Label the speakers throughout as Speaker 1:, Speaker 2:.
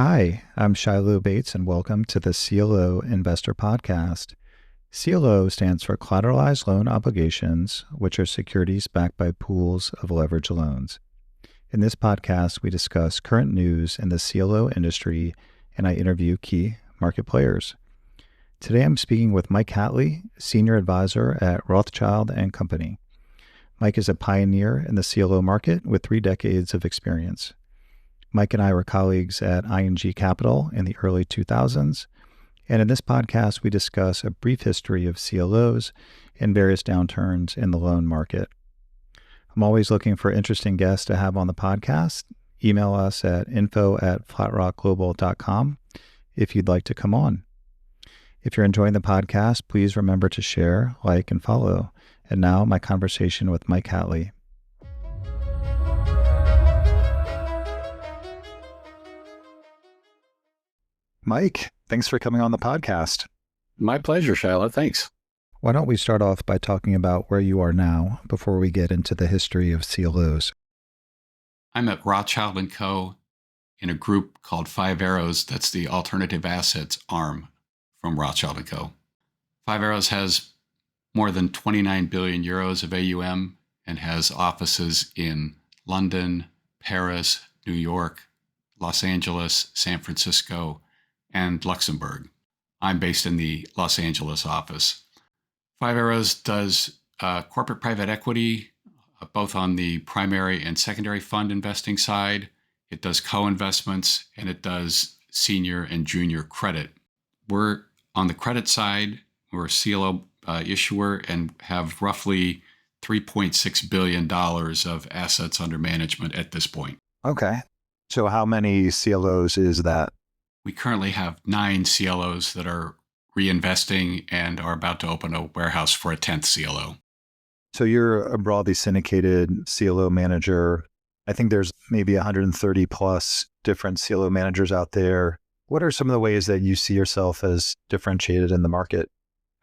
Speaker 1: Hi, I'm Shiloh Bates, and welcome to the CLO Investor Podcast. CLO stands for Collateralized Loan Obligations, which are securities backed by pools of leveraged loans. In this podcast, we discuss current news in the CLO industry, and I interview key market players. Today, I'm speaking with Mike Hatley, Senior Advisor at Rothschild Co. Mike is a pioneer in the CLO market with 3 decades of experience. Mike and I were colleagues at ING Capital in the early 2000s, and in this podcast, we discuss a brief history of CLOs and various downturns in the loan market. I'm always looking for interesting guests to have on the podcast. Email us at info@flatrockglobal.com if you'd like to come on. If you're enjoying the podcast, please remember to share, like, and follow. And now, my conversation with Mike Hatley. Mike, thanks for coming on the podcast.
Speaker 2: My pleasure, Shiloh. Thanks.
Speaker 1: Why don't we start off by talking about where you are now before we get into the history of CLOs?
Speaker 2: I'm at Rothschild Co. in a group called Five Arrows. That's the alternative assets arm from Rothschild Co. Five Arrows has more than 29 billion euros of AUM and has offices in London, Paris, New York, Los Angeles, San Francisco, and Luxembourg. I'm based in the Los Angeles office. Five Arrows does corporate private equity, both on the primary and secondary fund investing side. It does co-investments, and it does senior and junior credit. We're on the credit side. We're a CLO issuer and have roughly $3.6 billion of assets under management at this point.
Speaker 1: Okay. So how many CLOs is that?
Speaker 2: We currently have 9 CLOs that are reinvesting and are about to open a warehouse for a 10th CLO.
Speaker 1: So you're a broadly syndicated CLO manager. I think there's maybe 130 plus different CLO managers out there. What are some of the ways that you see yourself as differentiated in the market?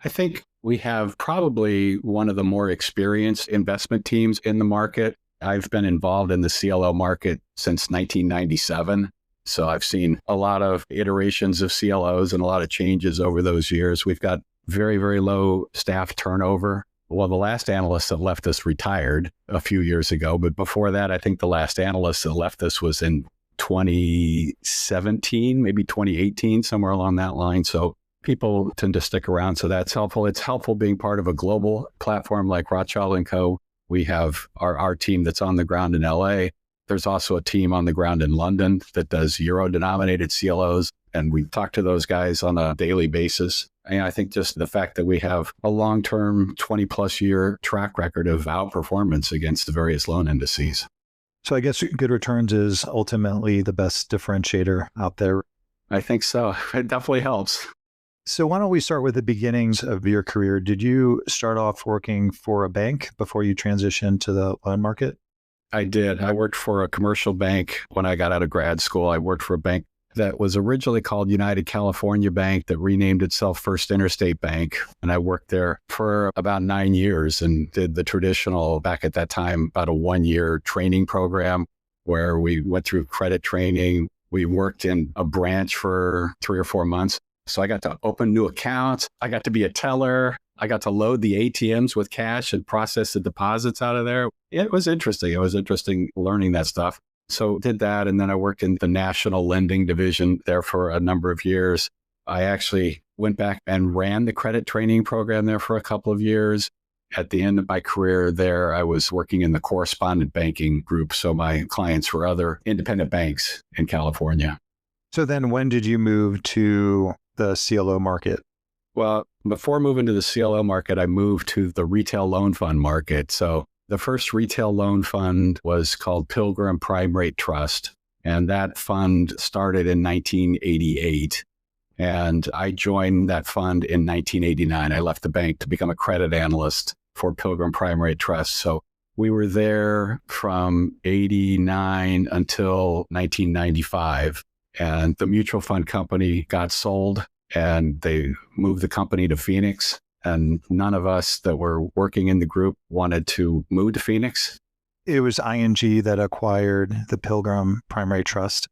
Speaker 2: I think we have probably one of the more experienced investment teams in the market. I've been involved in the CLO market since 1997. So I've seen a lot of iterations of CLOs and a lot of changes over those years. We've got very, very low staff turnover. Well, the last analyst that left us retired a few years ago. But before that, I think the last analyst that left us was in 2017, maybe 2018, somewhere along that line. So people tend to stick around. So that's helpful. It's helpful being part of a global platform like Rothschild Co. We have our team that's on the ground in LA. There's also a team on the ground in London that does euro-denominated CLOs, and we talk to those guys on a daily basis. And I think just the fact that we have a long-term 20-plus year track record of outperformance against the various loan indices.
Speaker 1: So I guess good returns is ultimately the best differentiator out there.
Speaker 2: I think so. It definitely helps.
Speaker 1: So why don't we start with the beginnings of your career? Did you start off working for a bank before you transitioned to the loan market?
Speaker 2: I did. I worked for a commercial bank when I got out of grad school. I worked for a bank that was originally called United California Bank that renamed itself First Interstate Bank. And I worked there for about 9 years and did the traditional, back at that time, about a 1-year training program where we went through credit training. We worked in a branch for 3 or 4 months. So I got to open new accounts. I got to be a teller. I got to load the ATMs with cash and process the deposits out of there. It was interesting. It was interesting learning that stuff. So did that. And then I worked in the national lending division there for a number of years. I actually went back and ran the credit training program there for a couple of years. At the end of my career there, I was working in the correspondent banking group. So my clients were other independent banks in California.
Speaker 1: So then when did you move to the CLO market?
Speaker 2: Well, before moving to the CLO market, I moved to the retail loan fund market. So the first retail loan fund was called Pilgrim Prime Rate Trust. And that fund started in 1988. And I joined that fund in 1989. I left the bank to become a credit analyst for Pilgrim Prime Rate Trust. So we were there from 89 until 1995. And the mutual fund company got sold. And they moved the company to Phoenix, and none of us that were working in the group wanted to move to Phoenix.
Speaker 1: It was ING that acquired the Pilgrim Primary Trust.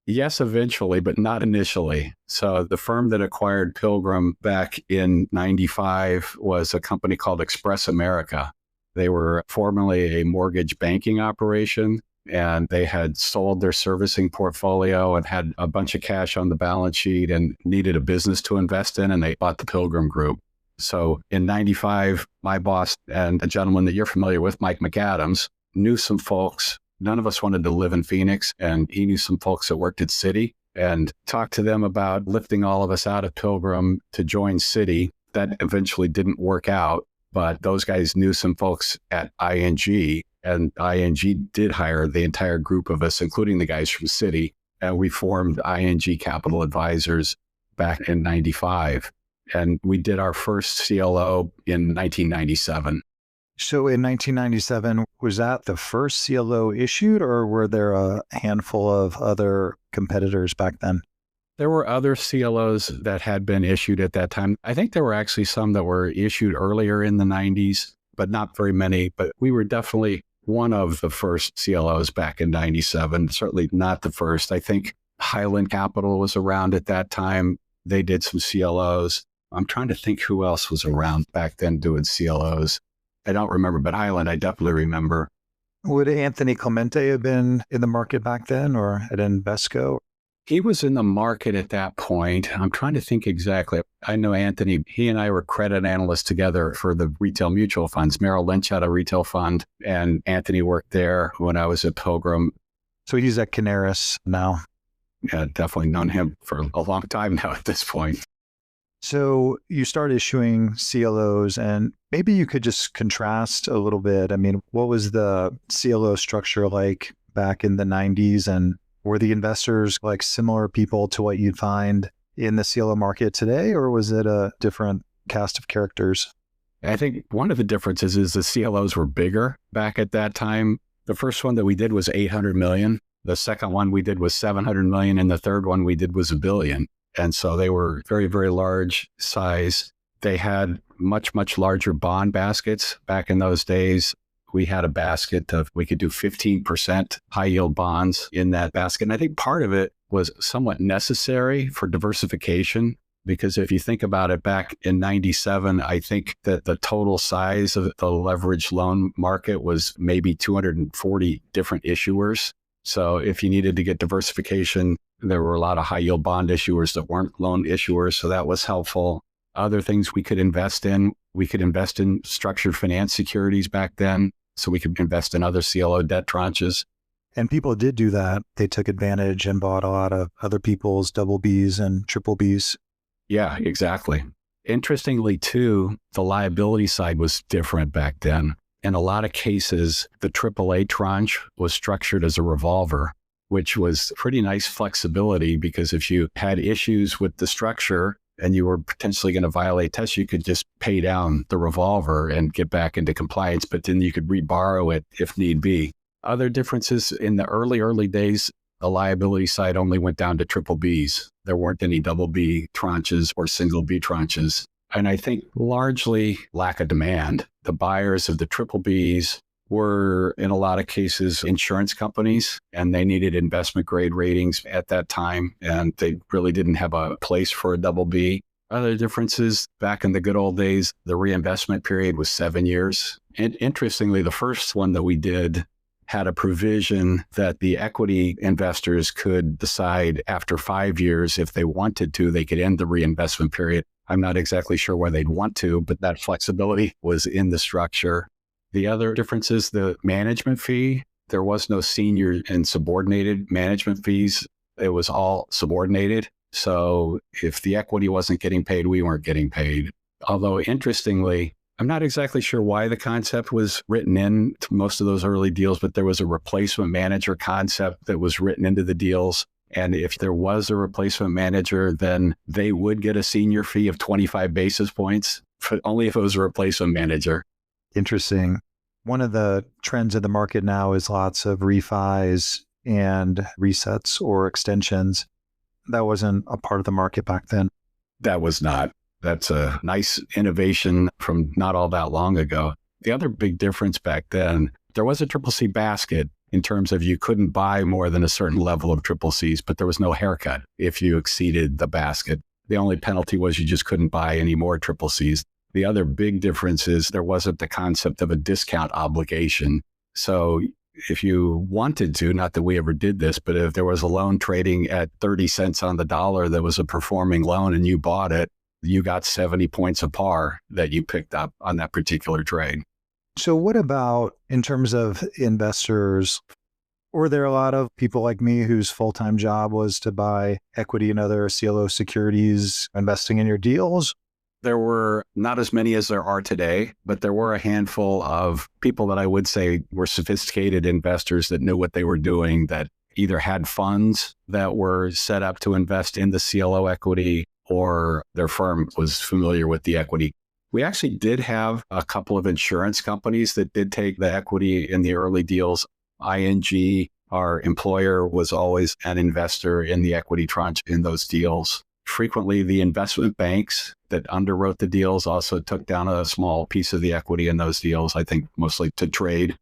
Speaker 2: Yes, eventually, but not initially. So the firm that acquired Pilgrim back in 95 was a company called Express America. They were formerly a mortgage banking operation, and they had sold their servicing portfolio and had a bunch of cash on the balance sheet and needed a business to invest in, and they bought the Pilgrim Group. So in 95, my boss and a gentleman that you're familiar with, Mike McAdams, knew some folks. None of us wanted to live in Phoenix, and he knew some folks that worked at Citi and talked to them about lifting all of us out of Pilgrim to join Citi. That eventually didn't work out, but those guys knew some folks at ING, and ING did hire the entire group of us, including the guys from Citi, and we formed ING Capital Advisors back in 95. And we did our first CLO in 1997.
Speaker 1: So in 1997, was that the first CLO issued, or were there a handful of other competitors back then?
Speaker 2: There were other CLOs that had been issued at that time. I think there were actually some that were issued earlier in the 90s, but not very many. But we were definitely one of the first CLOs back in 97, certainly not the first. I think Highland Capital was around at that time. They did some CLOs. I'm trying to think who else was around back then doing CLOs. I don't remember, but Highland, I definitely remember.
Speaker 1: Would Anthony Clemente have been in the market back then, or at Invesco?
Speaker 2: He was in the market at that point. I'm trying to think exactly. I know Anthony, he and I were credit analysts together for the retail mutual funds. Merrill Lynch had a retail fund, and Anthony worked there when I was at Pilgrim.
Speaker 1: So he's at Canaris now.
Speaker 2: Yeah, definitely known him for a long time now at this point.
Speaker 1: So you start issuing CLOs, and maybe you could just contrast a little bit. I mean, what was the CLO structure like back in the 90s? And were the investors like similar people to what you'd find in the CLO market today, or was it a different cast of characters?
Speaker 2: I think one of the differences is the CLOs were bigger back at that time. The first one that we did was 800 million. The second one we did was 700 million. And the third one we did was $1 billion. And so they were very, very large size. They had much, much larger bond baskets. Back in those days, we had a basket of, we could do 15% high yield bonds in that basket. And I think part of it was somewhat necessary for diversification, because if you think about it, back in 97, I think that the total size of the leveraged loan market was maybe 240 different issuers. So if you needed to get diversification, there were a lot of high yield bond issuers that weren't loan issuers. So that was helpful. Other things we could invest in structured finance securities back then. So we could invest in other CLO debt tranches.
Speaker 1: And people did do that. They took advantage and bought a lot of other people's double Bs and triple Bs.
Speaker 2: Yeah, exactly. Interestingly, too, the liability side was different back then. In a lot of cases, the AAA tranche was structured as a revolver, which was pretty nice flexibility, because if you had issues with the structure and you were potentially going to violate tests, you could just pay down the revolver and get back into compliance, but then you could reborrow it if need be. Other differences in the early days, the liability side only went down to triple Bs. There weren't any double B tranches or single B tranches. And I think largely lack of demand. The buyers of the triple Bs were, in a lot of cases, insurance companies, and they needed investment grade ratings at that time, and they really didn't have a place for a double B. Other differences, back in the good old days, the reinvestment period was 7 years. And interestingly, the first one that we did had a provision that the equity investors could decide after 5 years, if they wanted to, they could end the reinvestment period. I'm not exactly sure why they'd want to, but that flexibility was in the structure. The other difference is the management fee. There was no senior and subordinated management fees. It was all subordinated. So if the equity wasn't getting paid, we weren't getting paid. Although interestingly, I'm not exactly sure why the concept was written into most of those early deals, but there was a replacement manager concept that was written into the deals. And if there was a replacement manager, then they would get a senior fee of 25 basis points, but only if it was a replacement manager.
Speaker 1: Interesting. One of the trends in the market now is lots of refis and resets or extensions. That wasn't a part of the market back then.
Speaker 2: That was not. That's a nice innovation from not all that long ago. The other big difference back then, there was a triple C basket, in terms of you couldn't buy more than a certain level of triple Cs, but there was no haircut if you exceeded the basket. The only penalty was you just couldn't buy any more triple Cs. The other big difference is there wasn't the concept of a discount obligation. So if you wanted to, not that we ever did this, but if there was a loan trading at 30 cents on the dollar that was a performing loan and you bought it, you got 70 points of par that you picked up on that particular trade.
Speaker 1: So what about in terms of investors? Were there a lot of people like me whose full-time job was to buy equity and other CLO securities, investing in your deals?
Speaker 2: There were not as many as there are today, but there were a handful of people that I would say were sophisticated investors that knew what they were doing, that either had funds that were set up to invest in the CLO equity or their firm was familiar with the equity. We actually did have a couple of insurance companies that did take the equity in the early deals. ING, our employer, was always an investor in the equity tranche in those deals. Frequently, the investment banks that underwrote the deals also took down a small piece of the equity in those deals, I think mostly to trade.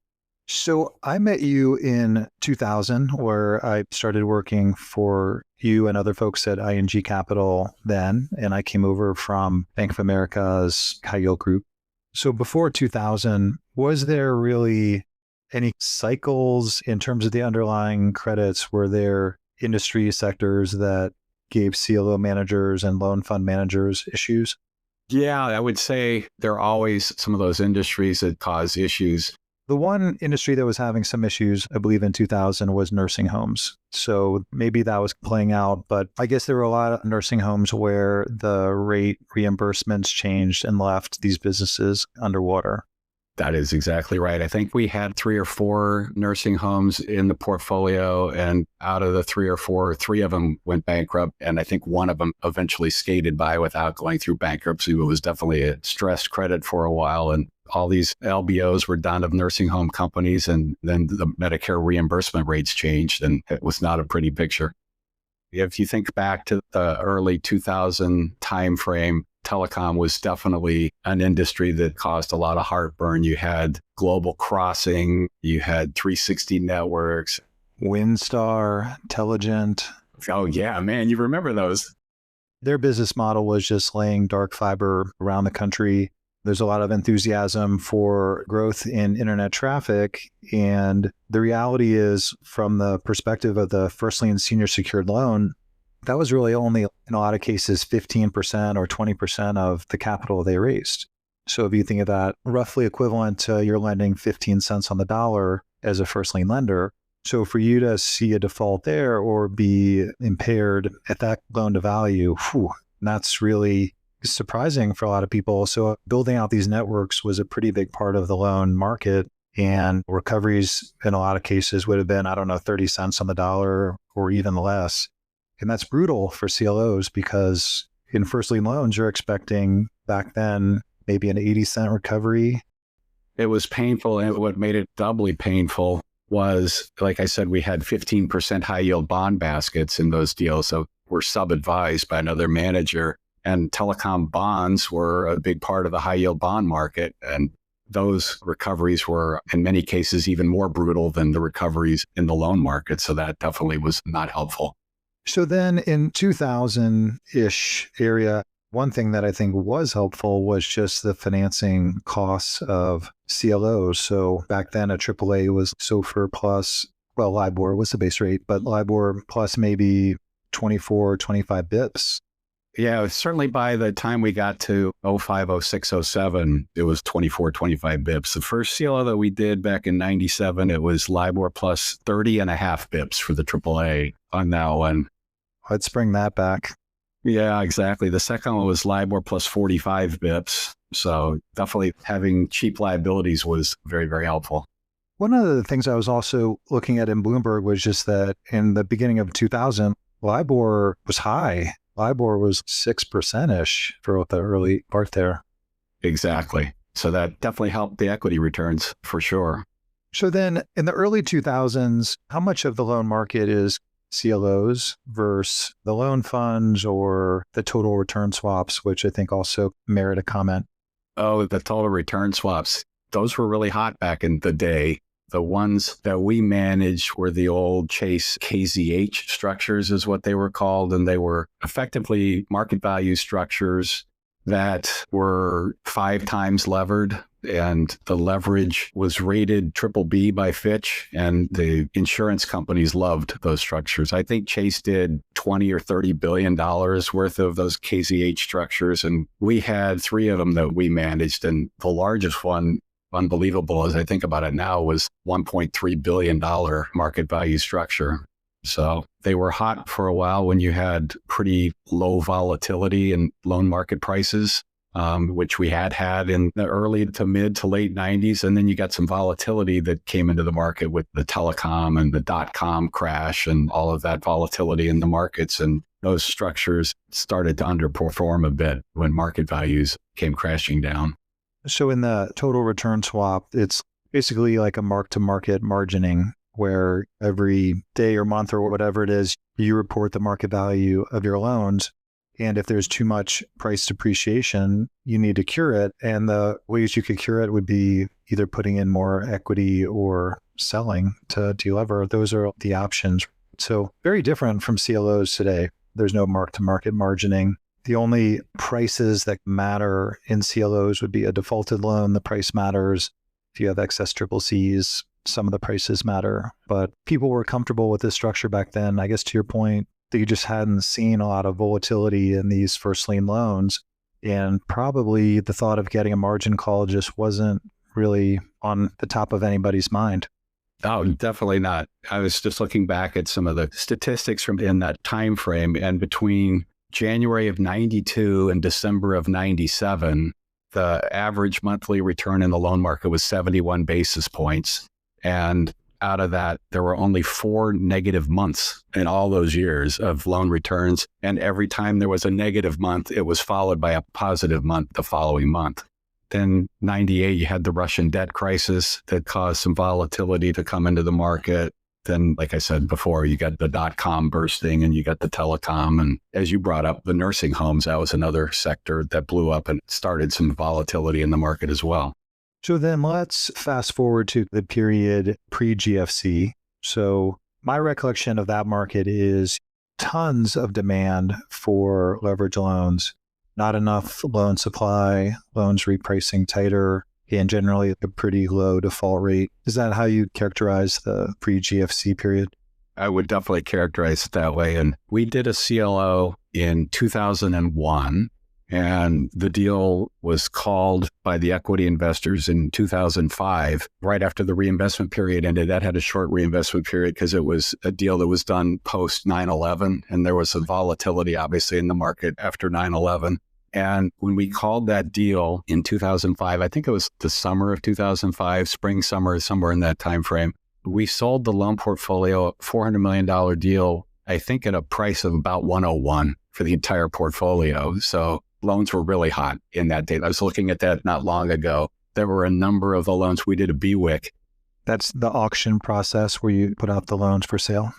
Speaker 1: So I met you in 2000, where I started working for you and other folks at ING Capital then, and I came over from Bank of America's high yield group. So before 2000, was there really any cycles in terms of the underlying credits? Were there industry sectors that gave CLO managers and loan fund managers issues?
Speaker 2: Yeah, I would say there are always some of those industries that cause issues.
Speaker 1: The one industry that was having some issues, I believe in 2000, was nursing homes. So maybe that was playing out, but I guess there were a lot of nursing homes where the rate reimbursements changed and left these businesses underwater.
Speaker 2: That is exactly right. I think we had 3 or 4 nursing homes in the portfolio, and out of the 3 or 4, 3 of them went bankrupt. And I think one of them eventually skated by without going through bankruptcy. It was definitely a stressed credit for a while. And all these LBOs were done of nursing home companies. And then the Medicare reimbursement rates changed, and it was not a pretty picture. If you think back to the early 2000 timeframe, telecom was definitely an industry that caused a lot of heartburn. You had Global Crossing, you had 360 Networks,
Speaker 1: Windstar, Intelligent.
Speaker 2: Oh yeah, man, you remember those.
Speaker 1: Their business model was just laying dark fiber around the country. There's a lot of enthusiasm for growth in internet traffic. And the reality is, from the perspective of the first lien senior secured loan, that was really only, in a lot of cases, 15% or 20% of the capital they raised. So if you think of that, roughly equivalent to you're lending 15 cents on the dollar as a first lien lender. So for you to see a default there or be impaired at that loan to value, that's really surprising for a lot of people. So building out these networks was a pretty big part of the loan market, and recoveries in a lot of cases would have been, 30 cents on the dollar or even less. And that's brutal for CLOs, because in first lien loans, you're expecting back then maybe an 80-cent recovery.
Speaker 2: It was painful. And what made it doubly painful was, like I said, we had 15% high yield bond baskets in those deals. So we're sub-advised by another manager. And telecom bonds were a big part of the high yield bond market. And those recoveries were, in many cases, even more brutal than the recoveries in the loan market. So that definitely was not helpful.
Speaker 1: So then in 2000-ish area, one thing that I think was helpful was just the financing costs of CLOs. So back then a AAA was SOFR plus, well, LIBOR was the base rate, but LIBOR plus maybe 24, 25 bips.
Speaker 2: Yeah, certainly by the time we got to 05, 06, 07, it was 24, 25 bips. The first CLO that we did back in 97, it was LIBOR plus 30 and a half bips for the AAA on that one.
Speaker 1: Let's bring that back.
Speaker 2: Yeah, exactly. The second one was LIBOR plus 45 bips. So definitely having cheap liabilities was very, very helpful.
Speaker 1: One of the things I was also looking at in Bloomberg was just that in the beginning of 2000, LIBOR was high. LIBOR was 6%-ish for the early part there.
Speaker 2: Exactly. So that definitely helped the equity returns for sure.
Speaker 1: So then in the early 2000s, how much of the loan market is CLOs versus the loan funds or the total return swaps, which I think also merit a comment?
Speaker 2: Oh, the total return swaps. Those were really hot back in the day. The ones that we managed were the old Chase KZH structures is what they were called. And they were effectively market value structures that were 5 times levered. And the leverage was rated triple B by Fitch, and the insurance companies loved those structures. I think Chase did $20 or $30 billion worth of those KZH structures, and we had 3 of them that we managed. And the largest one, unbelievable as I think about it now, was $1.3 billion market value structure. So they were hot for a while when you had pretty low volatility in loan market prices. Which we had in the early to mid to late 90s. And then you got some volatility that came into the market with the telecom and the dot-com crash and all of that volatility in the markets. And those structures started to underperform a bit when market values came crashing down.
Speaker 1: So in the total return swap, it's basically like a mark-to-market margining where every day or month or whatever it is, you report the market value of your loans. And if there's too much price depreciation, you need to cure it. And the ways you could cure it would be either putting in more equity or selling to delever. Those are the options. So very different from CLOs today. There's no mark-to-market margining. The only prices that matter in CLOs would be a defaulted loan. The price matters. If you have excess triple Cs, some of the prices matter. But people were comfortable with this structure back then. I guess to your point, that you just hadn't seen a lot of volatility in these first lien loans. And probably the thought of getting a margin call just wasn't really on the top of anybody's mind.
Speaker 2: Oh, definitely not. I was just looking back at some of the statistics from in that time frame, and between January of 92 and December of 97, the average monthly return in the loan market was 71 basis points. And out of that, there were only 4 negative months in all those years of loan returns. And every time there was a negative month, it was followed by a positive month the following month. Then 98, you had the Russian debt crisis that caused some volatility to come into the market. Then, like I said before, you got the dot-com bursting and you got the telecom. And as you brought up, the nursing homes, that was another sector that blew up and started some volatility in the market as well.
Speaker 1: So then let's fast forward to the period pre-GFC. So my recollection of that market is tons of demand for leverage loans, not enough loan supply, loans repricing tighter, and generally a pretty low default rate. Is that how you characterize the pre-GFC period?
Speaker 2: I would definitely characterize it that way. And we did a CLO in 2001. And the deal was called by the equity investors in 2005, right after the reinvestment period ended. That had a short reinvestment period because it was a deal that was done post 9/11. And there was some volatility, obviously, in the market after 9/11. And when we called that deal in 2005, I think it was the summer of 2005, spring, summer, somewhere in that time frame, we sold the loan portfolio, a $400 million deal, I think at a price of about 101 for the entire portfolio. So loans were really hot in that day. I was looking at that not long ago. There were a number of the loans. We did a BWIC.
Speaker 1: That's the auction process where you put out the loans for sale?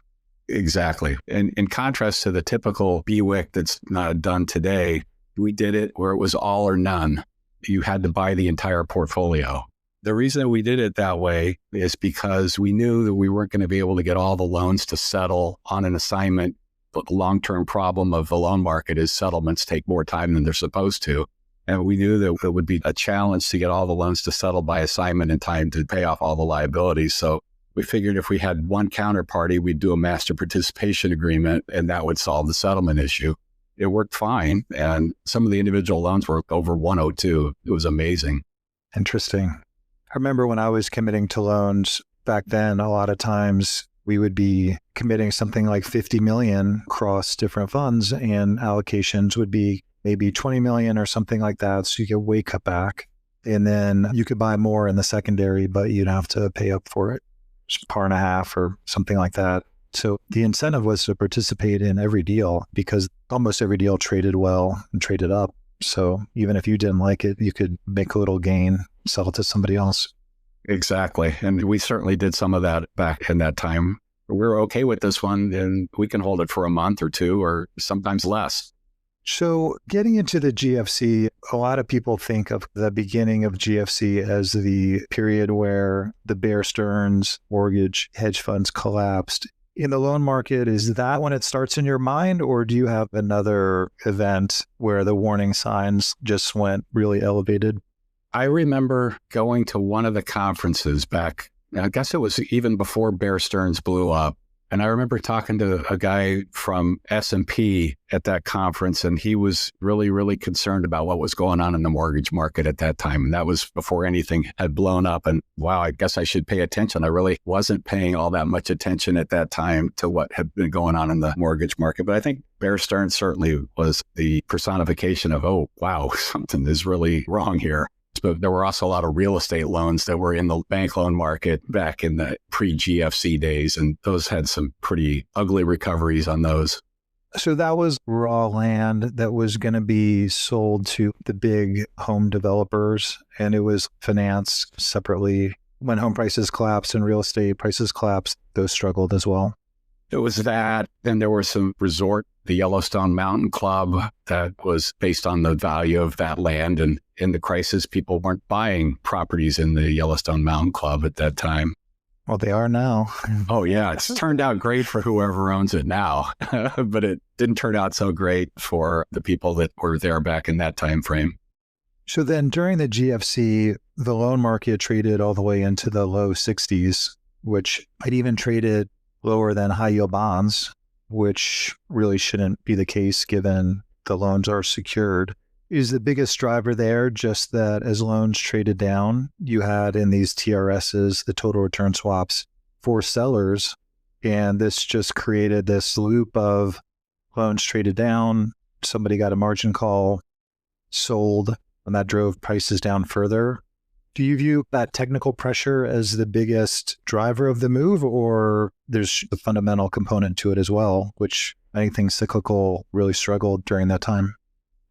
Speaker 2: Exactly. And in contrast to the typical BWIC that's not done today, we did it where it was all or none. You had to buy the entire portfolio. The reason we did it that way is because we knew that we weren't going to be able to get all the loans to settle on an assignment. But the long-term problem of the loan market is settlements take more time than they're supposed to. And we knew that it would be a challenge to get all the loans to settle by assignment in time to pay off all the liabilities. So we figured if we had one counterparty, we'd do a master participation agreement, and that would solve the settlement issue. It worked fine. And some of the individual loans were over 102. It was amazing.
Speaker 1: Interesting. I remember when I was committing to loans back then, a lot of times we would be committing something like 50 million across different funds, and allocations would be maybe 20 million or something like that. So you get way cut back. And then you could buy more in the secondary, but you'd have to pay up for it. It's par and a half or something like that. So the incentive was to participate in every deal because almost every deal traded well and traded up. So even if you didn't like it, you could make a little gain, sell it to somebody else.
Speaker 2: Exactly. And we certainly did some of that back in that time. We're okay with this one, and we can hold it for a month or two or sometimes less.
Speaker 1: So getting into the GFC, a lot of people think of the beginning of GFC as the period where the Bear Stearns mortgage hedge funds collapsed. In the loan market, is that when it starts in your mind, or do you have another event where the warning signs just went really elevated?
Speaker 2: I remember going to one of the conferences back, I guess it was even before Bear Stearns blew up. And I remember talking to a guy from S&P at that conference, and he was really, really concerned about what was going on in the mortgage market at that time. And that was before anything had blown up. And wow, I guess I should pay attention. I really wasn't paying all that much attention at that time to what had been going on in the mortgage market. But I think Bear Stearns certainly was the personification of, oh, wow, something is really wrong here. But there were also a lot of real estate loans that were in the bank loan market back in the pre-GFC days, and those had some pretty ugly recoveries on those.
Speaker 1: So that was raw land that was going to be sold to the big home developers, and it was financed separately. When home prices collapsed and real estate prices collapsed, those struggled as well.
Speaker 2: It was that. Then there were some resort, the Yellowstone Mountain Club, that was based on the value of that land. And in the crisis, people weren't buying properties in the Yellowstone Mountain Club at that time.
Speaker 1: Well, they are now.
Speaker 2: Oh, yeah. It's turned out great for whoever owns it now, but it didn't turn out so great for the people that were there back in that time frame.
Speaker 1: So then during the GFC, the loan market traded all the way into the low 60s, which might even traded lower than high yield bonds, which really shouldn't be the case given the loans are secured. Is the biggest driver there just that as loans traded down, you had in these TRSs, the total return swaps for sellers, and this just created this loop of loans traded down, somebody got a margin call, sold, and that drove prices down further? Do you view that technical pressure as the biggest driver of the move, or there's a fundamental component to it as well, which anything cyclical really struggled during that time?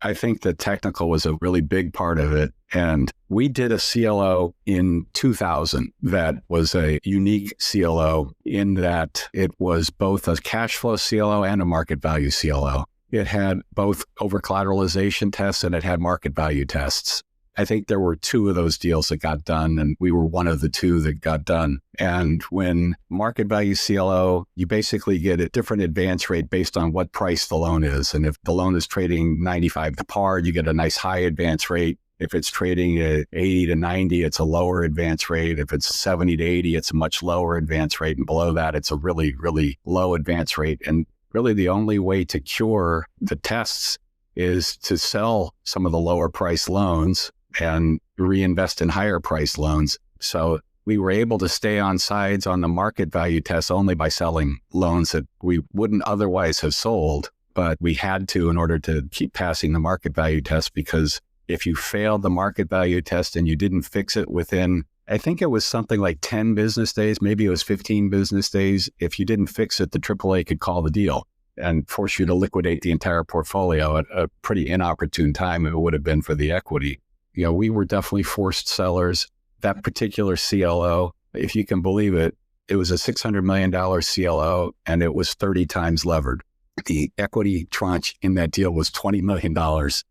Speaker 2: I think the technical was a really big part of it. And we did a CLO in 2000 that was a unique CLO in that it was both a cash flow CLO and a market value CLO. It had both over-collateralization tests and it had market value tests. I think there were two of those deals that got done, and we were one of the two that got done. And when market value CLO, you basically get a different advance rate based on what price the loan is. And if the loan is trading 95 to par, you get a nice high advance rate. If it's trading at 80 to 90, it's a lower advance rate. If it's 70 to 80, it's a much lower advance rate. And below that, it's a really, really low advance rate. And really the only way to cure the tests is to sell some of the lower price loans and reinvest in higher price loans. So we were able to stay on sides on the market value test only by selling loans that we wouldn't otherwise have sold, but we had to in order to keep passing the market value test, because if you failed the market value test and you didn't fix it within, I think it was something like 10 business days, maybe it was 15 business days. If you didn't fix it, the AAA could call the deal and force you to liquidate the entire portfolio at a pretty inopportune time it would have been for the equity. You know, we were definitely forced sellers. That particular CLO, if you can believe it, it was a $600 million CLO and it was 30 times levered. The equity tranche in that deal was $20 million.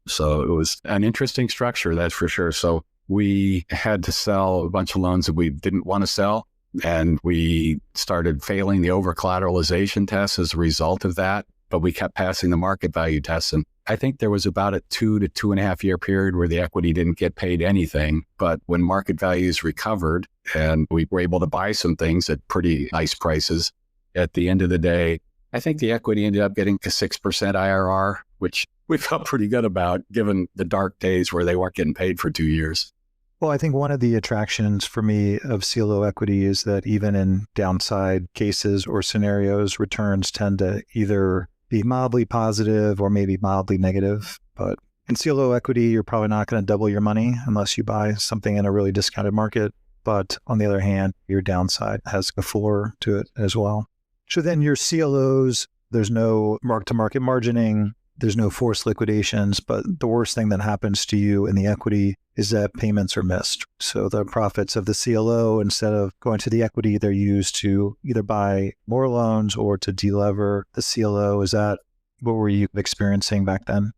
Speaker 2: So it was an interesting structure, that's for sure. So we had to sell a bunch of loans that we didn't want to sell. And we started failing the over-collateralization test as a result of that. But we kept passing the market value tests. And I think there was about a 2 to 2.5 year period where the equity didn't get paid anything. But when market values recovered and we were able to buy some things at pretty nice prices, at the end of the day, I think the equity ended up getting a 6% IRR, which we felt pretty good about given the dark days where they weren't getting paid for 2 years.
Speaker 1: Well, I think one of the attractions for me of CLO equity is that even in downside cases or scenarios, returns tend to either be mildly positive or maybe mildly negative. But in CLO equity, you're probably not going to double your money unless you buy something in a really discounted market. But on the other hand, your downside has a floor to it as well. So then your CLOs, there's no mark-to-market margining, there's no forced liquidations, but the worst thing that happens to you in the equity is that payments are missed. So the profits of the CLO, instead of going to the equity, they're used to either buy more loans or to delever the CLO. Is that what were you experiencing back then?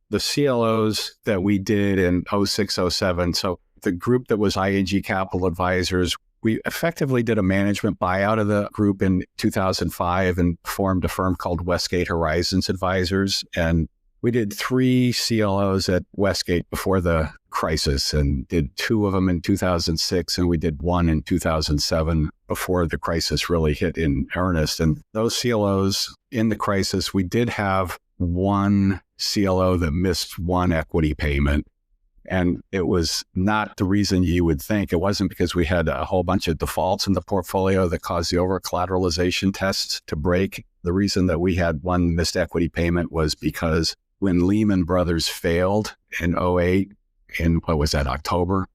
Speaker 2: the CLOs that we did in '06, '07. So the group that was ING Capital Advisors, we effectively did a management buyout of the group in 2005 and formed a firm called Westgate Horizons Advisors. And we did 3 CLOs at Westgate before the crisis and did 2 of them in 2006. And we did 1 in 2007 before the crisis really hit in earnest. And those CLOs in the crisis, we did have 1 CLO that missed 1 equity payment. And it was not the reason you would think. It wasn't because we had a whole bunch of defaults in the portfolio that caused the over-collateralization tests to break. The reason that we had 1 missed equity payment was because when Lehman Brothers failed in '08, in what was that, October,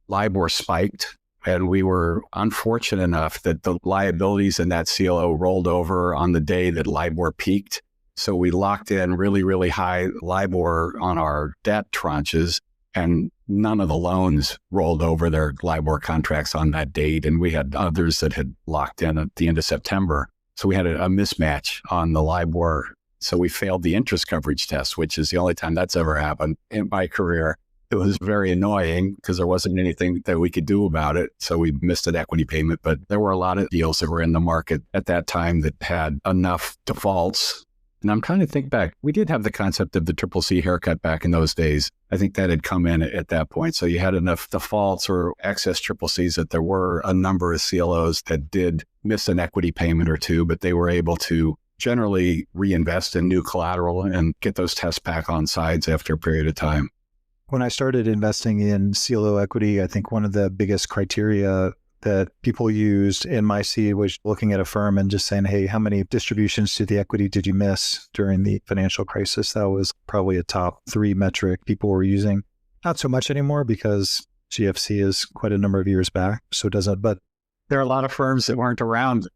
Speaker 2: LIBOR spiked. And we were unfortunate enough that the liabilities in that CLO rolled over on the day that LIBOR peaked. So we locked in really, really high LIBOR on our debt tranches. And none of the loans rolled over their LIBOR contracts on that date. And we had others that had locked in at the end of September. So we had a mismatch on the LIBOR. So we failed the interest coverage test, which is the only time that's ever happened in my career. It was very annoying because there wasn't anything that we could do about it. So we missed an equity payment. But there were a lot of deals that were in the market at that time that had enough defaults. And I'm trying to think back. We did have the concept of the triple C haircut back in those days. I think that had come in at that point. So you had enough defaults or excess triple Cs that there were a number of CLOs that did miss an equity payment or 2, but they were able to generally reinvest in new collateral and get those tests back on sides after a period of time.
Speaker 1: When I started investing in CLO equity, I think one of the biggest criteria that people used in my seed was looking at a firm and just saying, hey, how many distributions to the equity did you miss during the financial crisis? That was probably a top 3 metric people were using. Not so much anymore because GFC is quite a number of years back. So it doesn't, but
Speaker 2: there are a lot of firms that weren't around.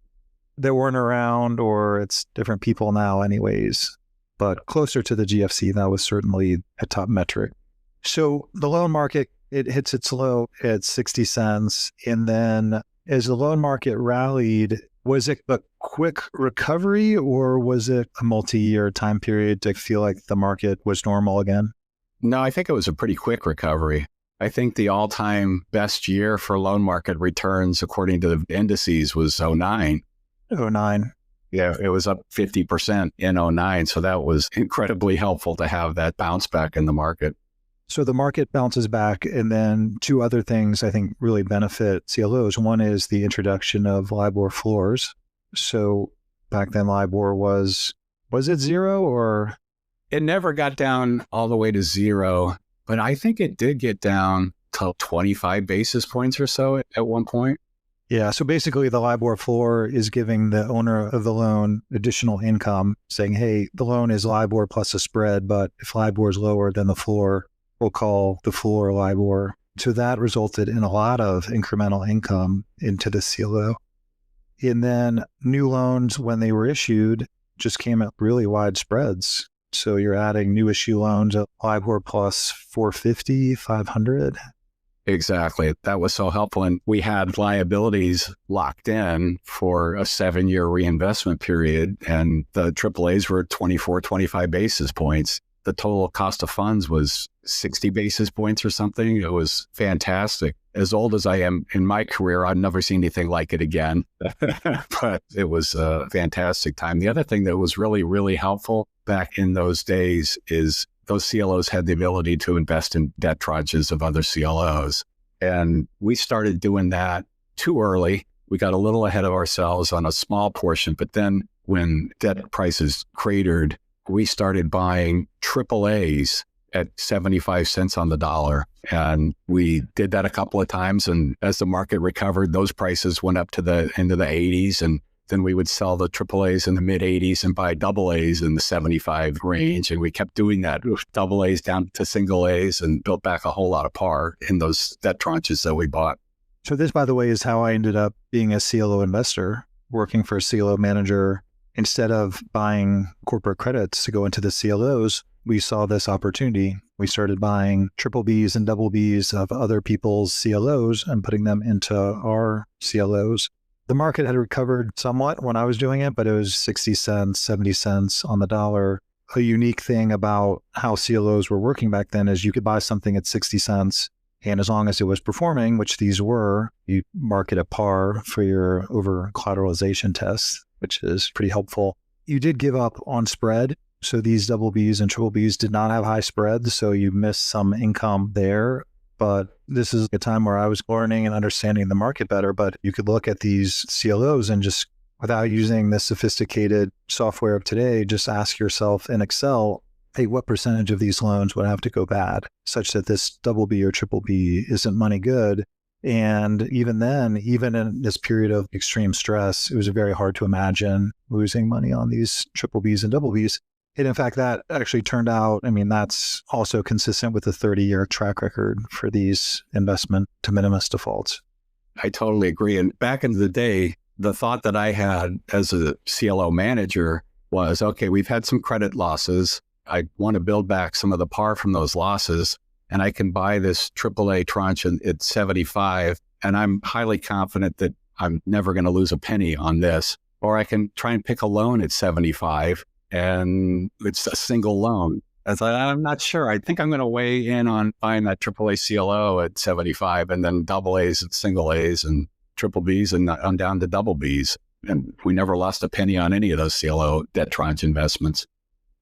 Speaker 1: Or it's different people now anyways. But closer to the GFC, that was certainly a top metric. So the loan market, it hits its low at 60 cents. And then as the loan market rallied, was it a quick recovery or was it a multi-year time period to feel like the market was normal again?
Speaker 2: No, I think it was a pretty quick recovery. I think the all-time best year for loan market returns, according to the indices, was '09.
Speaker 1: '09.
Speaker 2: Yeah, it was up 50% in '09. So that was incredibly helpful to have that bounce back in the market.
Speaker 1: So the market bounces back, and then 2 other things I think really benefit CLOs. One is the introduction of LIBOR floors. So back then LIBOR was it 0 or?
Speaker 2: It never got down all the way to 0, but I think it did get down to 25 basis points or so at one point.
Speaker 1: Yeah. So basically the LIBOR floor is giving the owner of the loan additional income, saying, hey, the loan is LIBOR plus a spread, but if LIBOR is lower than the floor, we'll call the floor LIBOR. So that resulted in a lot of incremental income into the CLO. And then new loans, when they were issued, just came at really wide spreads. So you're adding new issue loans at LIBOR plus 450, 500.
Speaker 2: Exactly. That was so helpful. And we had liabilities locked in for a 7-year reinvestment period. And the AAAs were 24, 25 basis points. The total cost of funds was 60 basis points or something. It was fantastic. As old as I am in my career, I've never seen anything like it again. But it was a fantastic time. The other thing that was really, really helpful back in those days is those CLOs had the ability to invest in debt tranches of other CLOs. And we started doing that too early. We got a little ahead of ourselves on a small portion. But then when debt prices cratered, we started buying AAAs at 75 cents on the dollar. And we did that a couple of times. And as the market recovered, those prices went up to the end of the 80s. And then we would sell the AAAs in the mid 80s and buy AAs in the 75 range. And we kept doing that, AAs down to single A's, and built back a whole lot of par in those debt tranches that we bought.
Speaker 1: So this, by the way, is how I ended up being a CLO investor, working for a CLO manager. Instead of buying corporate credits to go into the CLOs, we saw this opportunity. We started buying triple Bs and double Bs of other people's CLOs and putting them into our CLOs. The market had recovered somewhat when I was doing it, but it was 60 cents, 70 cents on the dollar. a unique thing about how CLOs were working back then is you could buy something at 60 cents. And as long as it was performing, which these were, you mark it at par for your over collateralization test, which is pretty helpful. You did give up on spread. So these double Bs and triple Bs did not have high spreads. So you missed some income there. But this is a time where I was learning and understanding the market better. But you could look at these CLOs and just, without using the sophisticated software of today, just ask yourself in Excel, hey, what percentage of these loans would have to go bad such that this double B or triple B isn't money good? And even then, even in this period of extreme stress, it was very hard to imagine losing money on these triple Bs and double Bs. And in fact, that actually turned out, that's also consistent with the 30-year track record for these investment de minimis defaults.
Speaker 2: I totally agree. And back in the day, the thought that I had as a CLO manager was, okay, we've had some credit losses. I want to build back some of the par from those losses, and I can buy this AAA tranche at 75, and I'm highly confident that I'm never going to lose a penny on this. Or I can try and pick a loan at 75, and it's a single loan. I'm not sure. I think I'm going to weigh in on buying that AAA CLO at 75, and then double A's and single A's and triple B's, and I'm down to double B's. And we never lost a penny on any of those CLO debt tranche investments.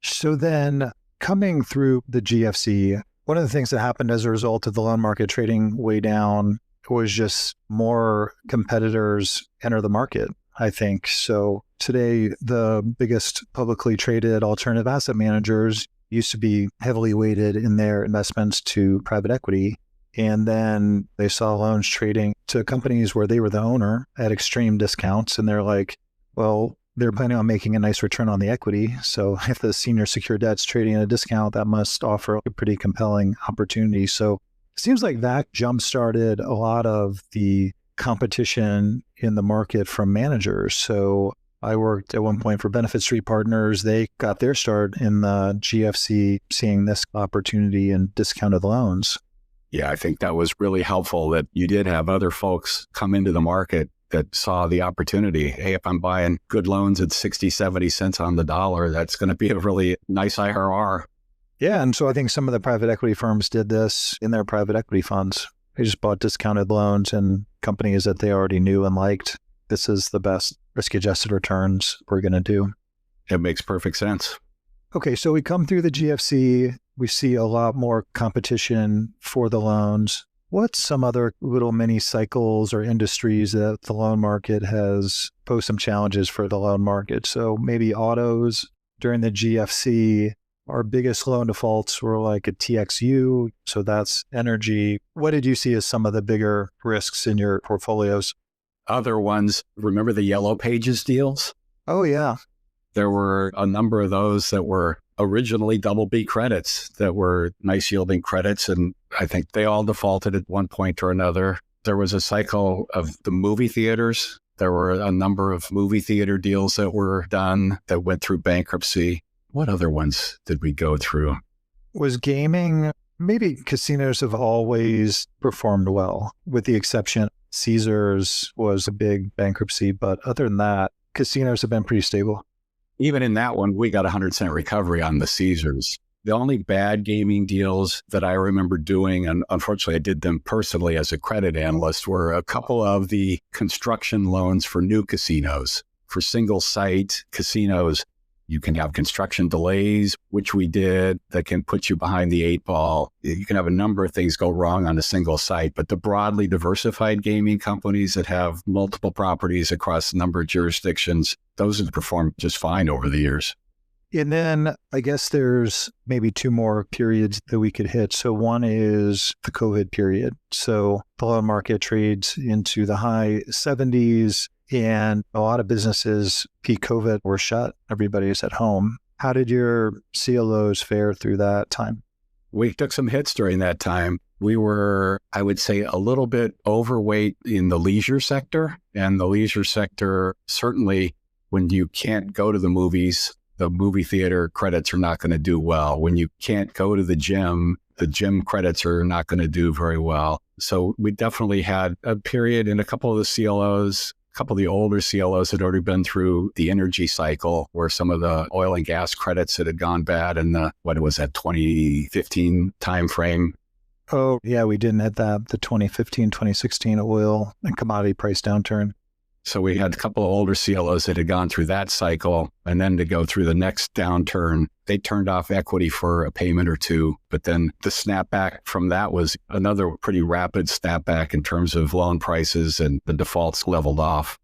Speaker 1: So then coming through the GFC, one of the things that happened as a result of the loan market trading way down was just more competitors enter the market, I think. So today, the biggest publicly traded alternative asset managers used to be heavily weighted in their investments to private equity. And then they saw loans trading to companies where they were the owner at extreme discounts. And they're like, well, they're planning on making a nice return on the equity. So if the senior secured debt's trading at a discount, that must offer a pretty compelling opportunity. So it seems like that jump-started a lot of the competition in the market from managers. So I worked at one point for Benefit Street Partners. They got their start in the GFC, seeing this opportunity in discounted loans.
Speaker 2: Yeah, I think that was really helpful that you did have other folks come into the market that saw the opportunity. Hey, if I'm buying good loans at 60, 70 cents on the dollar, that's going to be a really nice IRR.
Speaker 1: Yeah, and so I think some of the private equity firms did this in their private equity funds. They just bought discounted loans and companies that they already knew and liked. This is the best risk-adjusted returns we're going to do.
Speaker 2: It makes perfect sense.
Speaker 1: Okay, so we come through the GFC. We see a lot more competition for the loans. What's some other little mini cycles or industries that the loan market has posed some challenges for the loan market? So maybe autos during the GFC, our biggest loan defaults were like a TXU. So that's energy. What did you see as some of the bigger risks in your portfolios?
Speaker 2: Other ones, remember the Yellow Pages deals?
Speaker 1: Oh, yeah.
Speaker 2: There were a number of those that were originally double B credits that were nice yielding credits. And I think they all defaulted at one point or another. There was a cycle of the movie theaters. There were a number of movie theater deals that were done that went through bankruptcy. What other ones did we go through?
Speaker 1: Was gaming, maybe casinos have always performed well, with the exception Caesars was a big bankruptcy. But other than that, casinos have been pretty stable.
Speaker 2: Even in that one, we got 100% recovery on the Caesars. The only bad gaming deals that I remember doing, and unfortunately I did them personally as a credit analyst, were a couple of the construction loans for new casinos. For single site casinos, you can have construction delays, which we did, that can put you behind the eight ball. You can have a number of things go wrong on a single site, but the broadly diversified gaming companies that have multiple properties across a number of jurisdictions, those have performed just fine over the years.
Speaker 1: And then I guess there's maybe two more periods that we could hit. So one is the COVID period. So the loan market trades into the high 70s. And a lot of businesses peak COVID were shut. Everybody's at home. How did your CLOs fare through that time?
Speaker 2: We took some hits during that time. We were, I would say, a little bit overweight in the leisure sector. And the leisure sector, certainly when you can't go to the movies, the movie theater credits are not going to do well. When you can't go to the gym credits are not going to do very well. So we definitely had a period in a couple of the CLOs, couple of the older CLOs had already been through the energy cycle where some of the oil and gas credits that had gone bad in the, 2015 timeframe.
Speaker 1: Oh, yeah, we didn't hit that, the 2015, 2016 oil and commodity price downturn.
Speaker 2: So we had a couple of older CLOs that had gone through that cycle, and then to go through the next downturn, they turned off equity for a payment or two. But then the snapback from that was another pretty rapid snapback in terms of loan prices, and the defaults leveled off.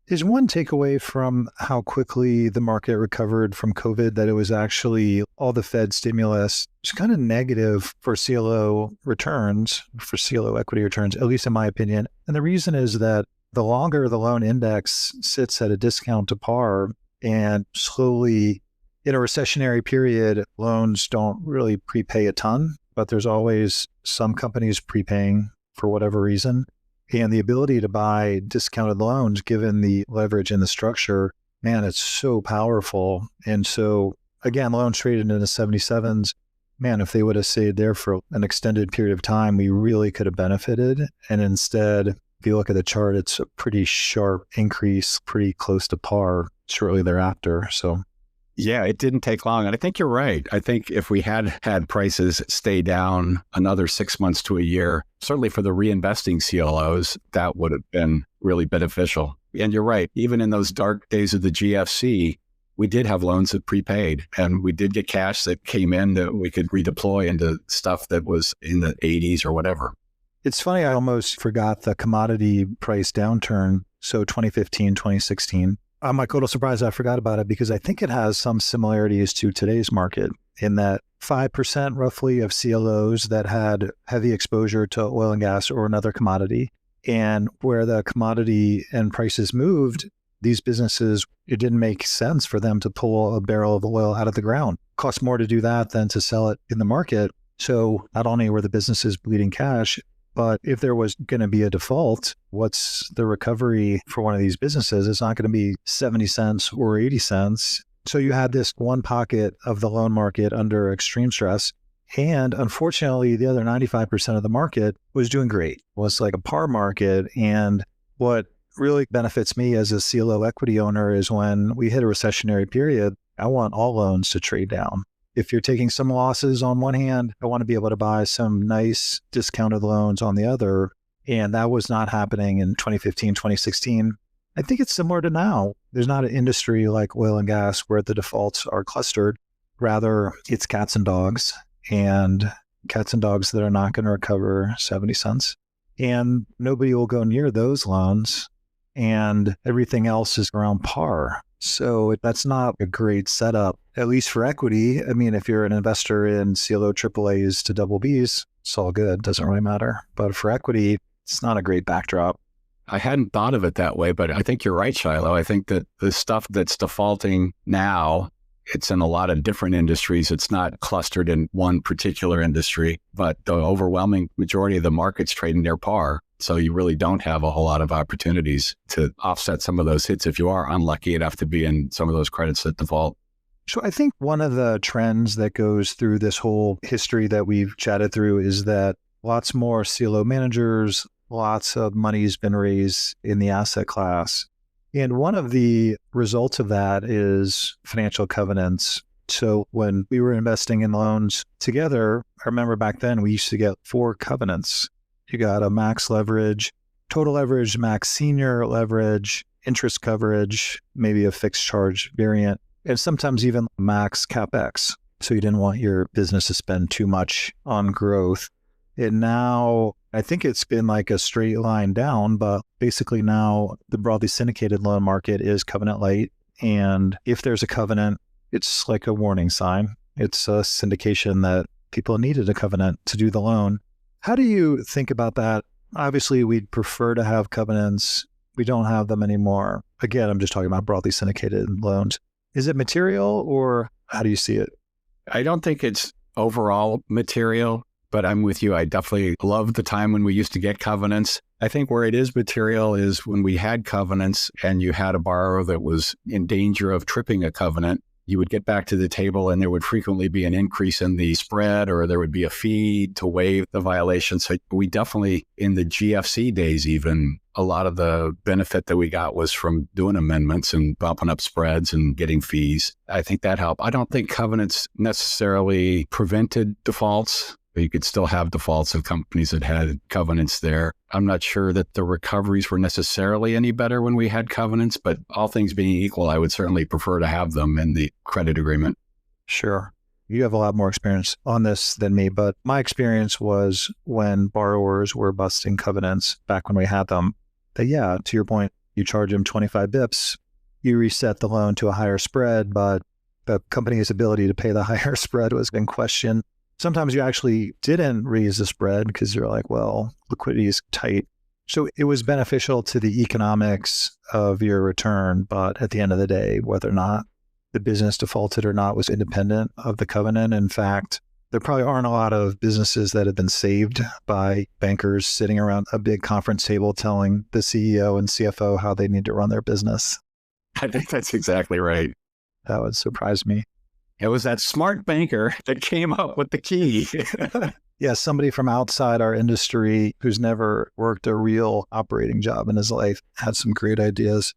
Speaker 1: Is one takeaway from how quickly the market recovered from COVID that it was actually all the Fed stimulus was kind of negative for CLO returns, for CLO equity returns, at least in my opinion. And the reason is that the longer the loan index sits at a discount to par, and slowly in a recessionary period, loans don't really prepay a ton, but there's always some companies prepaying for whatever reason. And the ability to buy discounted loans, given the leverage in the structure, man, it's so powerful. And so again, loans traded in the 77s, man, if they would have stayed there for an extended period of time, we really could have benefited. And instead, if you look at the chart, it's a pretty sharp increase, pretty close to par shortly thereafter. So,
Speaker 2: yeah, it didn't take long. And I think you're right. I think if we had had prices stay down another 6 months to a year, certainly for the reinvesting CLOs, that would have been really beneficial. And you're right. Even in those dark days of the GFC, we did have loans that prepaid, and we did get cash that came in that we could redeploy into stuff that was in the 80s or whatever.
Speaker 1: It's funny, I almost forgot the commodity price downturn. So 2015, 2016. I'm like a little surprised I forgot about it because I think it has some similarities to today's market in that 5% roughly of CLOs that had heavy exposure to oil and gas or another commodity. And where the commodity and prices moved, these businesses, it didn't make sense for them to pull a barrel of oil out of the ground. It costs more to do that than to sell it in the market. So not only were the businesses bleeding cash, but if there was going to be a default, what's the recovery for one of these businesses? It's not going to be 70 cents or 80 cents. So you had this one pocket of the loan market under extreme stress. And unfortunately, the other 95% of the market was doing great. It was like a par market. And what really benefits me as a CLO equity owner is when we hit a recessionary period, I want all loans to trade down. If you're taking some losses on one hand, I want to be able to buy some nice discounted loans on the other. And that was not happening in 2015, 2016. I think it's similar to now. There's not an industry like oil and gas where the defaults are clustered. Rather, it's cats and dogs that are not going to recover 70 cents. And nobody will go near those loans. And everything else is around par. So that's not a great setup, at least for equity. I mean, if you're an investor in CLO AAAs to double Bs, it's all good. Doesn't really matter. But for equity, it's not a great backdrop.
Speaker 2: I hadn't thought of it that way, but I think you're right, Shiloh. I think that the stuff that's defaulting now, it's in a lot of different industries. It's not clustered in one particular industry, but the overwhelming majority of the market's trading near par. So you really don't have a whole lot of opportunities to offset some of those hits if you are unlucky enough to be in some of those credits that default.
Speaker 1: So I think one of the trends that goes through this whole history that we've chatted through is that lots more CLO managers, lots of money's been raised in the asset class. And one of the results of that is financial covenants. So when we were investing in loans together, I remember back then we used to get 4 covenants. You got a max leverage, total leverage, max senior leverage, interest coverage, maybe a fixed charge variant, and sometimes even max CapEx. So you didn't want your business to spend too much on growth. And now I think it's been like a straight line down, but basically now the broadly syndicated loan market is covenant light. And if there's a covenant, it's like a warning sign. It's a syndication that people needed a covenant to do the loan. How do you think about that? Obviously, we'd prefer to have covenants. We don't have them anymore. Again, I'm just talking about broadly syndicated loans. Is it material or how do you see it?
Speaker 2: I don't think it's overall material, but I'm with you. I definitely love the time when we used to get covenants. I think where it is material is when we had covenants and you had a borrower that was in danger of tripping a covenant. you would get back to the table and there would frequently be an increase in the spread, or there would be a fee to waive the violation. So we definitely, in the GFC days even, a lot of the benefit that we got was from doing amendments and bumping up spreads and getting fees. I think that helped. I don't think covenants necessarily prevented defaults. You could still have defaults of companies that had covenants there. I'm not sure that the recoveries were necessarily any better when we had covenants, but all things being equal, I would certainly prefer to have them in the credit agreement.
Speaker 1: Sure. You have a lot more experience on this than me, but my experience was when borrowers were busting covenants back when we had them, that yeah, to your point, you charge them 25 bips, you reset the loan to a higher spread, but the company's ability to pay the higher spread was in question. Sometimes you actually didn't raise the spread because you're like, well, liquidity is tight. So it was beneficial to the economics of your return, but at the end of the day, whether or not the business defaulted or not was independent of the covenant. In fact, there probably aren't a lot of businesses that have been saved by bankers sitting around a big conference table telling the CEO and CFO how they need to run their business.
Speaker 2: I think that's exactly right.
Speaker 1: That would surprise me.
Speaker 2: It was that smart banker that came up with the key.
Speaker 1: Yeah, somebody from outside our industry who's never worked a real operating job in his life had some great ideas.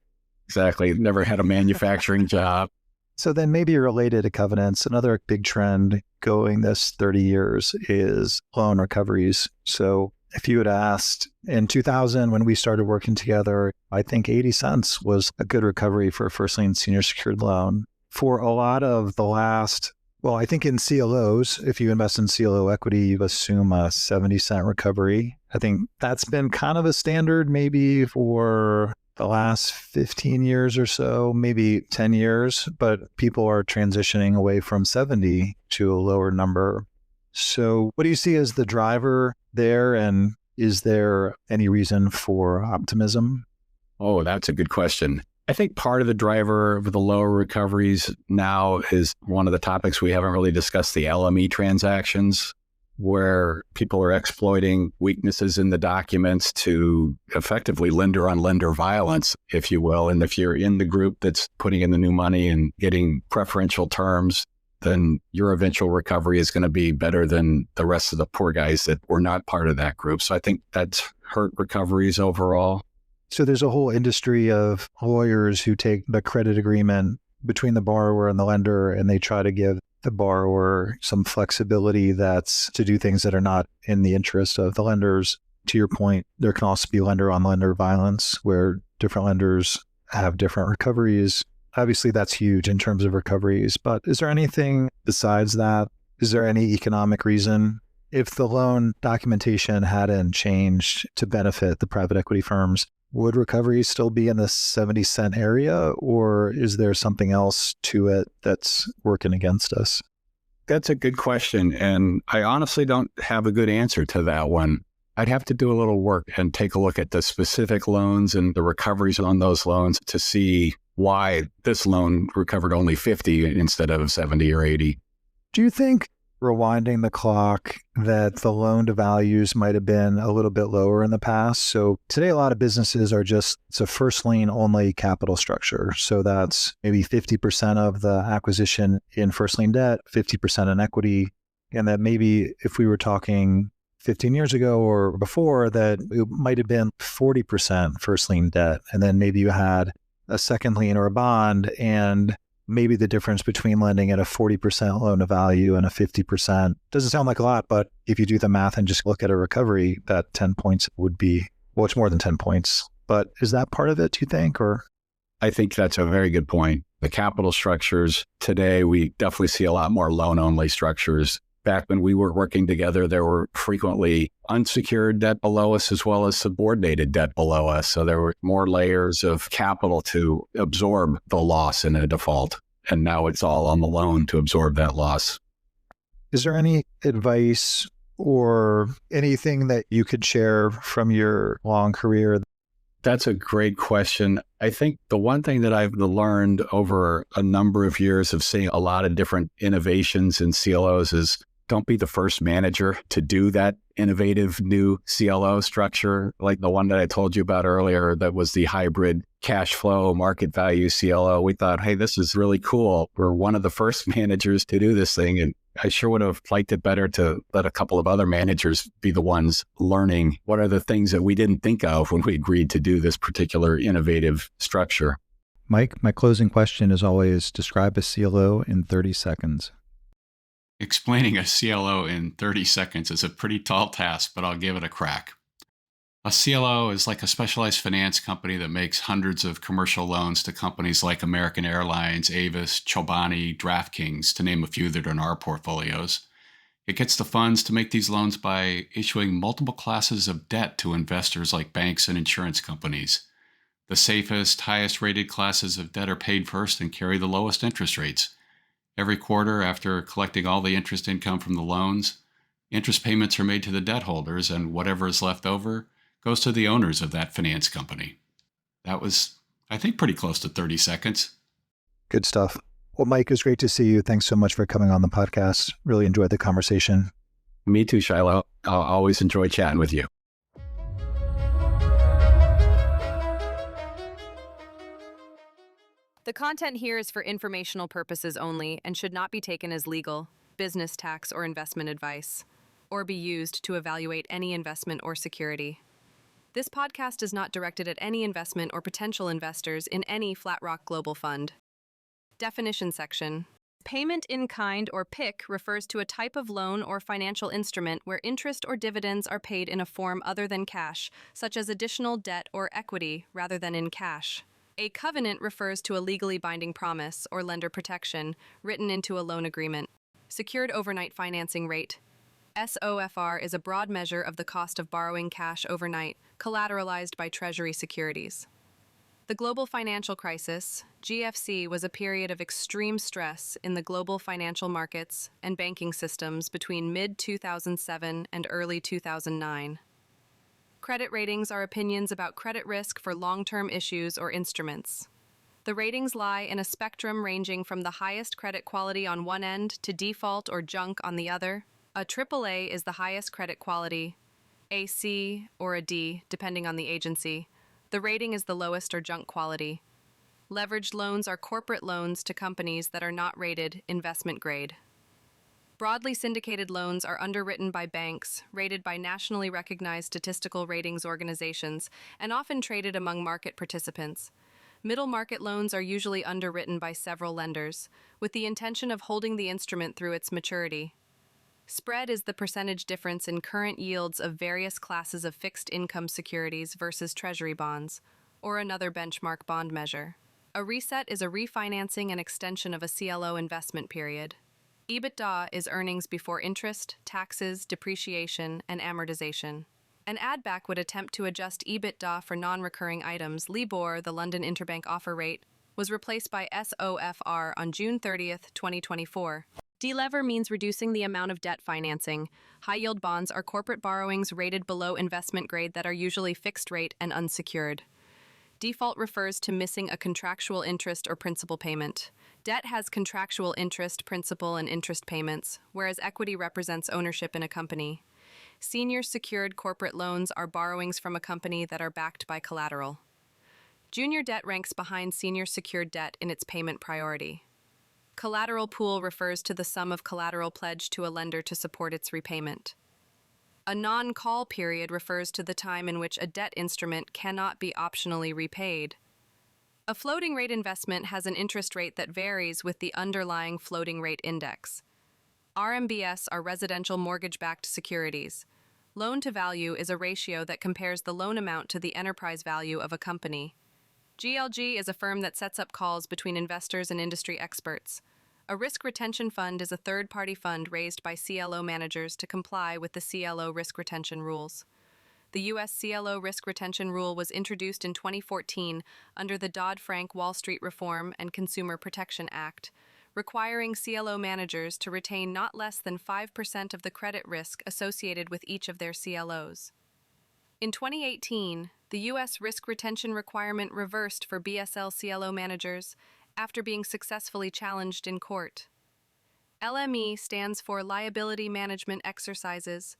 Speaker 2: Exactly. Never had a manufacturing job.
Speaker 1: So then maybe related to covenants, another big trend going this 30 years is loan recoveries. So if you had asked in 2000, when we started working together, I think 80 cents was a good recovery for a first lien senior secured loan. For a lot of the last, well, I think in CLOs, if you invest in CLO equity, you assume a 70-cent recovery. I think that's been kind of a standard maybe for the last 15 years or so, maybe 10 years, but people are transitioning away from 70 to a lower number. So what do you see as the driver there? And is there any reason for optimism?
Speaker 2: Oh, that's a good question. I think part of the driver of the lower recoveries now is one of the topics we haven't really discussed, the LME transactions, where people are exploiting weaknesses in the documents to effectively lender on lender violence, if you will. And if you're in the group that's putting in the new money and getting preferential terms, then your eventual recovery is going to be better than the rest of the poor guys that were not part of that group. So I think that's hurt recoveries overall.
Speaker 1: So there's a whole industry of lawyers who take the credit agreement between the borrower and the lender, and they try to give the borrower some flexibility that's to do things that are not in the interest of the lenders. To your point, there can also be lender on lender violence where different lenders have different recoveries. Obviously, that's huge in terms of recoveries. But is there anything besides that? Is there any economic reason? If the loan documentation hadn't changed to benefit the private equity firms, would recoveries still be in the 70-cent area, or is there something else to it that's working against us?
Speaker 2: That's a good question. And I honestly don't have a good answer to that one. I'd have to do a little work and take a look at the specific loans and the recoveries on those loans to see why this loan recovered only 50 instead of 70 or 80.
Speaker 1: Do you think, rewinding the clock, that the loan to values might have been a little bit lower in the past? So today, a lot of businesses are just, it's a first lien only capital structure. So that's maybe 50% of the acquisition in first lien debt, 50% in equity. And that maybe if we were talking 15 years ago or before, that it might have been 40% first lien debt. And then maybe you had a second lien or a bond, and maybe the difference between lending at a 40% loan to value and a 50% doesn't sound like a lot, but if you do the math and just look at a recovery, that 10 points would be, well, it's more than 10 points. But is that part of it, do you think? Or
Speaker 2: I think that's a very good point. The capital structures today, we definitely see a lot more loan-only structures. Back when we were working together, there were frequently unsecured debt below us as well as subordinated debt below us. So there were more layers of capital to absorb the loss in a default. And now it's all on the loan to absorb that loss.
Speaker 1: Is there any advice or anything that you could share from your long career?
Speaker 2: That's a great question. I think the one thing that I've learned over a number of years of seeing a lot of different innovations in CLOs is don't be the first manager to do that innovative new CLO structure, like the one that I told you about earlier, that was the hybrid cash flow market value CLO. We thought, hey, this is really cool. We're one of the first managers to do this thing. And I sure would have liked it better to let a couple of other managers be the ones learning what are the things that we didn't think of when we agreed to do this particular innovative structure.
Speaker 1: Mike, my closing question is always describe a CLO in 30 seconds.
Speaker 3: Explaining a CLO in 30 seconds is a pretty tall task, but I'll give it a crack. A CLO is like a specialized finance company that makes hundreds of commercial loans to companies like American Airlines, Avis, Chobani, DraftKings, to name a few that are in our portfolios. It gets the funds to make these loans by issuing multiple classes of debt to investors like banks and insurance companies. The safest, highest rated classes of debt are paid first and carry the lowest interest rates. Every quarter, after collecting all the interest income from the loans, interest payments are made to the debt holders, and whatever is left over goes to the owners of that finance company. That was, I think, pretty close to 30 seconds.
Speaker 1: Good stuff. Well, Mike, it was great to see you. Thanks so much for coming on the podcast. Really enjoyed the conversation.
Speaker 2: Me too, Shiloh. I'll always enjoy chatting with you.
Speaker 4: The content here is for informational purposes only and should not be taken as legal, business, tax, or investment advice, or be used to evaluate any investment or security. This podcast is not directed at any investment or potential investors in any Flatrock Global Fund. Definition section. Payment in kind or PIK refers to a type of loan or financial instrument where interest or dividends are paid in a form other than cash, such as additional debt or equity, rather than in cash. A covenant refers to a legally binding promise or lender protection written into a loan agreement. Secured overnight financing rate. SOFR is a broad measure of the cost of borrowing cash overnight, collateralized by Treasury securities. The global financial crisis, GFC, was a period of extreme stress in the global financial markets and banking systems between mid-2007 and early 2009. Credit ratings are opinions about credit risk for long-term issues or instruments. The ratings lie in a spectrum ranging from the highest credit quality on one end to default or junk on the other. A AAA is the highest credit quality, a C or a D, depending on the agency. The rating is the lowest or junk quality. Leveraged loans are corporate loans to companies that are not rated investment grade. Broadly syndicated loans are underwritten by banks, rated by nationally recognized statistical ratings organizations, and often traded among market participants. Middle market loans are usually underwritten by several lenders, with the intention of holding the instrument through its maturity. Spread is the percentage difference in current yields of various classes of fixed income securities versus treasury bonds, or another benchmark bond measure. A reset is a refinancing and extension of a CLO investment period. EBITDA is earnings before interest, taxes, depreciation, and amortization. An add-back would attempt to adjust EBITDA for non-recurring items. LIBOR, the London Interbank Offer Rate, was replaced by SOFR on June 30, 2024. Delever means reducing the amount of debt financing. High-yield bonds are corporate borrowings rated below investment grade that are usually fixed rate and unsecured. Default refers to missing a contractual interest or principal payment. Debt has contractual interest, principal, and interest payments, whereas equity represents ownership in a company. Senior secured corporate loans are borrowings from a company that are backed by collateral. Junior debt ranks behind senior secured debt in its payment priority. Collateral pool refers to the sum of collateral pledged to a lender to support its repayment. A non-call period refers to the time in which a debt instrument cannot be optionally repaid. A floating rate investment has an interest rate that varies with the underlying floating rate index. RMBS are residential mortgage-backed securities. Loan-to-value is a ratio that compares the loan amount to the enterprise value of a company. GLG is a firm that sets up calls between investors and industry experts. A risk retention fund is a third-party fund raised by CLO managers to comply with the CLO risk retention rules. The U.S. CLO risk retention rule was introduced in 2014 under the Dodd-Frank Wall Street Reform and Consumer Protection Act, requiring CLO managers to retain not less than 5% of the credit risk associated with each of their CLOs. In 2018, the U.S. risk retention requirement reversed for BSL CLO managers after being successfully challenged in court. LME stands for Liability Management Exercises,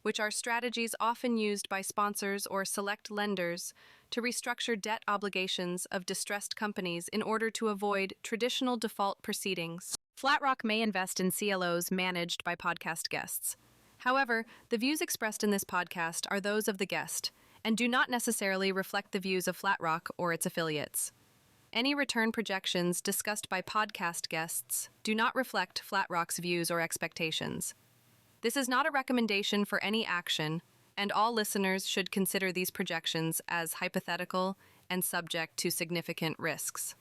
Speaker 4: which are strategies often used by sponsors or select lenders to restructure debt obligations of distressed companies in order to avoid traditional default proceedings. FlatRock may invest in CLOs managed by podcast guests. However, the views expressed in this podcast are those of the guest and do not necessarily reflect the views of FlatRock or its affiliates. Any return projections discussed by podcast guests do not reflect FlatRock's views or expectations. This is not a recommendation for any action, and all listeners should consider these projections as hypothetical and subject to significant risks.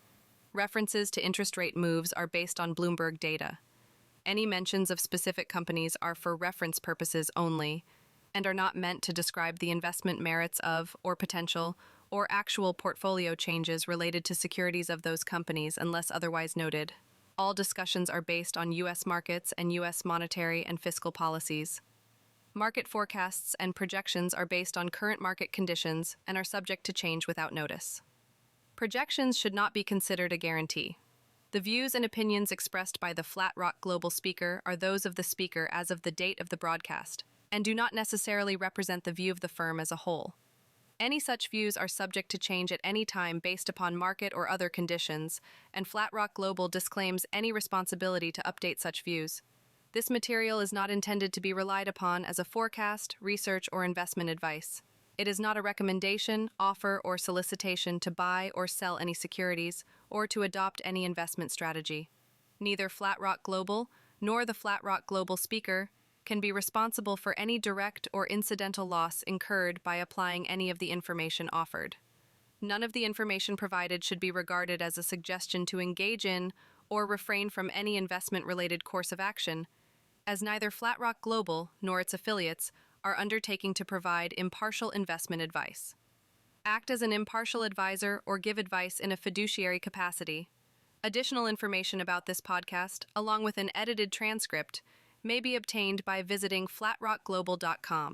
Speaker 4: References to interest rate moves are based on Bloomberg data. Any mentions of specific companies are for reference purposes only and are not meant to describe the investment merits of, or potential, or actual portfolio changes related to securities of those companies unless otherwise noted. All discussions are based on U.S. markets and U.S. monetary and fiscal policies. Market forecasts and projections are based on current market conditions and are subject to change without notice. Projections should not be considered a guarantee. The views and opinions expressed by the FlatRock Global speaker are those of the speaker as of the date of the broadcast, and do not necessarily represent the view of the firm as a whole. Any such views are subject to change at any time based upon market or other conditions, and FlatRock Global disclaims any responsibility to update such views. This material is not intended to be relied upon as a forecast, research, or investment advice. It is not a recommendation, offer, or solicitation to buy or sell any securities or to adopt any investment strategy. Neither FlatRock Global nor the FlatRock Global speaker can be responsible for any direct or incidental loss incurred by applying any of the information offered. None of the information provided should be regarded as a suggestion to engage in or refrain from any investment-related course of action, as neither FlatRock Global nor its affiliates are undertaking to provide impartial investment advice. Act as an impartial advisor or give advice in a fiduciary capacity. Additional information about this podcast, along with an edited transcript, may be obtained by visiting flatrockglobal.com.